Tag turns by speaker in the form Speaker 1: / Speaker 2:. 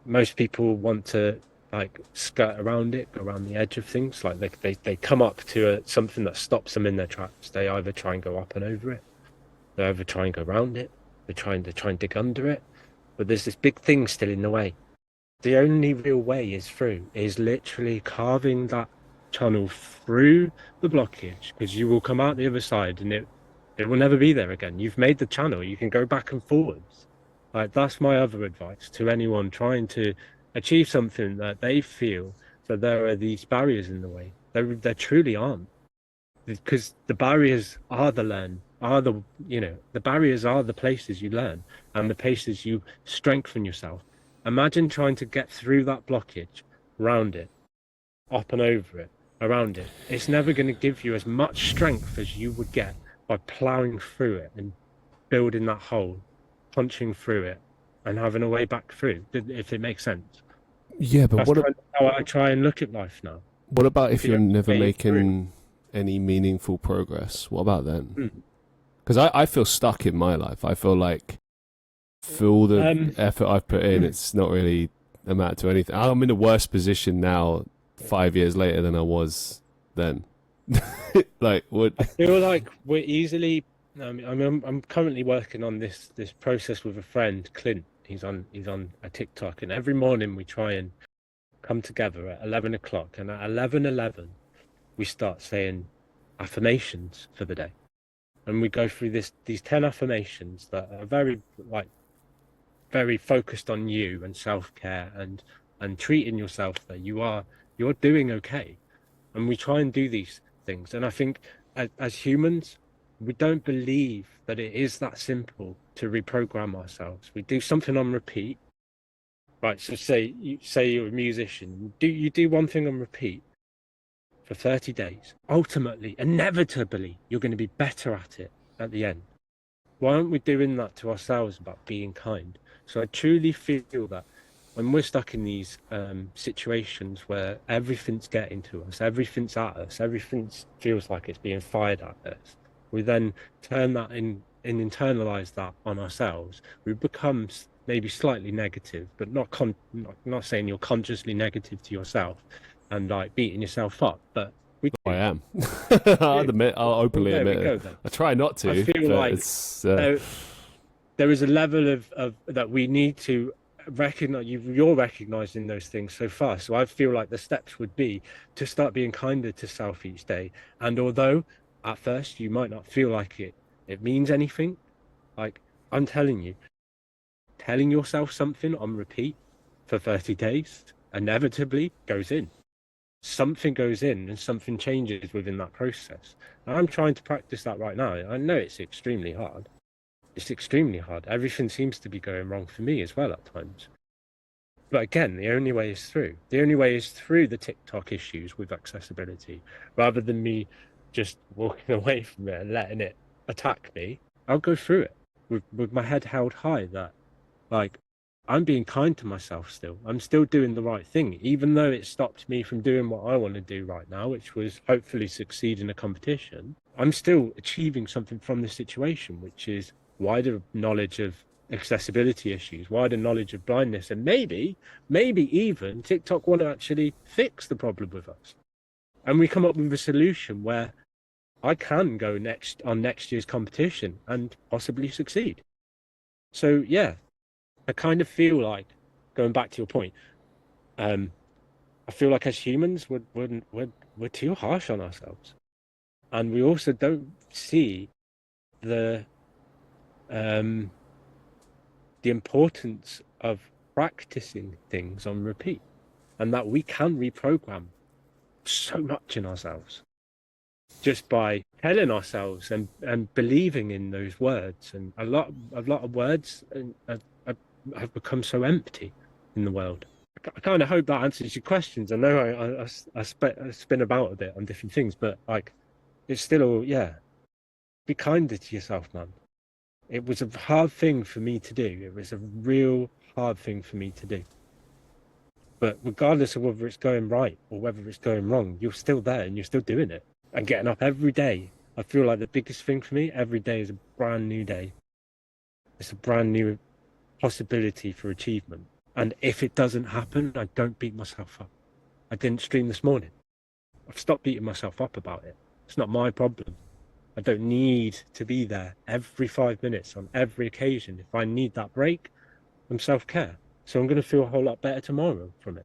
Speaker 1: Most people want to like skirt around it, go around the edge of things. Like they come up to something that stops them in their tracks. They either try and go up and over it, they either try and go around it, they try and dig under it. But there's this big thing still in the way. The only real way is literally carving that channel through the blockage, because you will come out the other side and it will never be there again. You've made the channel, you can go back and forwards. Like, that's my other advice to anyone trying to achieve something that they feel that there are these barriers in the way. There truly aren't, because the barriers are the barriers are the places you learn and the places you strengthen yourself. Imagine trying to get through that blockage, round it, up and over it, around it. It's never going to give you as much strength as you would get by plowing through it and building that hole, punching through it, and having a way back through, if it makes sense.
Speaker 2: Yeah, but
Speaker 1: That's kind of how I try and look at life now.
Speaker 2: what about if you're never
Speaker 1: Way through.
Speaker 2: making any meaningful progress? What about then? Because I feel stuck in my life. I feel like for all the effort I've put in, it's not really amount to anything. I'm in a worse position now, 5 years later, than I was then. Like, what?
Speaker 1: I feel like we're easily. I'm currently working on this process with a friend, Clint. He's on a TikTok, and every morning we try and come together at 11 o'clock, and at 11:11 we start saying affirmations for the day, and we go through these 10 affirmations that are very focused on you and self-care and treating yourself that you're doing okay. And we try and do these things, and I think as humans, we don't believe that it is that simple to reprogram ourselves. We do something on repeat, right? So say you're a musician, you do one thing on repeat for 30 days. Ultimately, inevitably, you're going to be better at it at the end. Why aren't we doing that to ourselves about being kind? So I truly feel that when we're stuck in these situations where everything's getting to us, everything's at us, everything feels like it's being fired at us, we then turn that in and internalize that on ourselves. We become maybe slightly negative, but not saying you're consciously negative to yourself and like beating yourself up, but
Speaker 2: I am. I'll openly admit it. I try not to.
Speaker 1: I feel like
Speaker 2: it's,
Speaker 1: there is a level of that we need to recognize. You're recognizing those things so far. So I feel like the steps would be to start being kinder to self each day. And although at first you might not feel like it means anything, like, I'm telling you, telling yourself something on repeat for 30 days inevitably goes in. Something goes in and something changes within that process. And I'm trying to practice that right now. I know it's extremely hard. Everything seems to be going wrong for me as well at times. But again, the only way is through. The only way is through the TikTok issues with accessibility. Rather than me just walking away from it and letting it attack me, I'll go through it with my head held high, that, like, I'm being kind to myself still. I'm still doing the right thing, even though it stopped me from doing what I want to do right now, which was hopefully succeed in a competition. I'm still achieving something from this situation, which is wider knowledge of accessibility issues, wider knowledge of blindness, and maybe even TikTok want to actually fix the problem with us. And we come up with a solution where I can go next year's competition and possibly succeed. So yeah, I kind of feel like, going back to your point, I feel like as humans, we're too harsh on ourselves, and we also don't see the importance of practicing things on repeat, and that we can reprogram so much in ourselves just by telling ourselves and believing in those words. And a lot of words have become so empty in the world. I kind of hope that answers your questions. I know I spin about a bit on different things, but like, it's still all, yeah, be kinder to yourself, man. It was a hard thing for me to do. It was a real hard thing for me to do. But regardless of whether it's going right or whether it's going wrong, you're still there and you're still doing it and getting up every day. I feel like the biggest thing for me, every day is a brand new day. It's a brand new possibility for achievement. And if it doesn't happen, I don't beat myself up. I didn't stream this morning. I've stopped beating myself up about it. It's not my problem. I don't need to be there every 5 minutes on every occasion. If I need that break, I'm self-care. So I'm going to feel a whole lot better tomorrow from it.